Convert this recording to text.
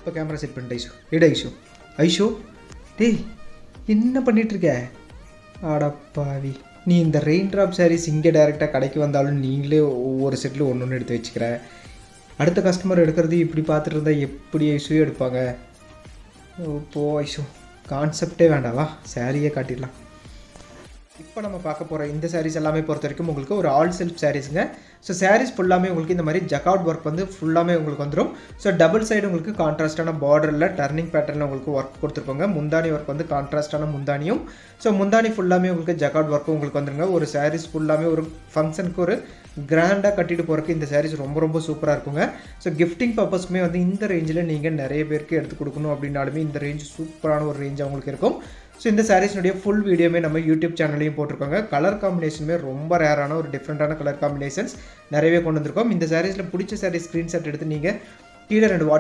இப்போ camera set பண்ணிட்டு ஐஷோ எடு ஐஷோ டேய் என்ன பண்ணிகிட்ருக்க? ஆடப்பாவி, நீ இந்த ரெயின் ட்ராப் சாரீஸ் இங்கே டேரெக்டாக கடைக்கு வந்தாலும் நீங்களே ஒவ்வொரு செட்டில் ஒன்று ஒன்று எடுத்து வச்சுக்கிற. அடுத்த கஸ்டமர் எடுக்கிறது இப்படி பார்த்துட்டு இருந்தால் எப்படி ஐஷோ எடுப்பாங்க? போ ஐஷோ, கான்செப்டே வேண்டாவா, சாரியே காட்டிடலாம். இப்போ நம்ம பார்க்க போகிற இந்த சாரீஸ் எல்லாமே பொறுத்த வரைக்கும் உங்களுக்கு ஒரு ஆல் செல்ஃப் சாரீஸுங்க. ஸோ சாரீஸ் ஃபுல்லாமே உங்களுக்கு இந்த மாதிரி ஜக்கார்ட் ஒர்க் வந்து ஃபுல்லாமே உங்களுக்கு வந்துடும். ஸோ டபுள் சைடு உங்களுக்கு கான்ட்ராஸ்டான பார்டரில் டர்னிங் பேட்டர்னில் உங்களுக்கு ஒர்க் கொடுத்துருப்பாங்க. முந்தானி ஒர்க் வந்து கான்ட்ராஸ்டான முந்தானியும். ஸோ முந்தானி ஃபுல்லாமே உங்களுக்கு ஜக்கார்ட் ஒர்க்கும் உங்களுக்கு வந்துருங்க. ஒரு சாரீஸ் ஃபுல்லாமே ஒரு ஃபங்க்ஷனுக்கு ஒரு கிராண்டாக கட்டிட்டு போகிறதுக்கு இந்த சாரீஸ் ரொம்ப ரொம்ப சூப்பராக இருக்குங்க. ஸோ கிஃப்டிங் பர்பஸ்க்குமே வந்து இந்த ரேஞ்சில் நீங்கள் நிறைய பேருக்கு எடுத்து கொடுக்கணும் அப்படின்னாலுமே இந்த ரேஞ்ச் சூப்பரான ஒரு ரேஞ்ச் அவங்களுக்கு இருக்கும். ஸோ இந்த சாரீஸ்னுடைய ஃபுல் வீடியோமே நம்ம யூடியூப் சேனல்லையும் போட்டிருக்கோங்க. கலர் காம்பினேஷனுமே ரொம்ப ரேரான ஒரு டிஃப்ரெண்ட்டான கலர் காம்பினேஷன்ஸ் நிறையவே கொண்டு வந்திருக்கோம். இந்த சாரீஸில் பிடிச்ச சாரீஸ் ஸ்க்ரீன்ஷாட் எடுத்து நீங்கள் கீழே 2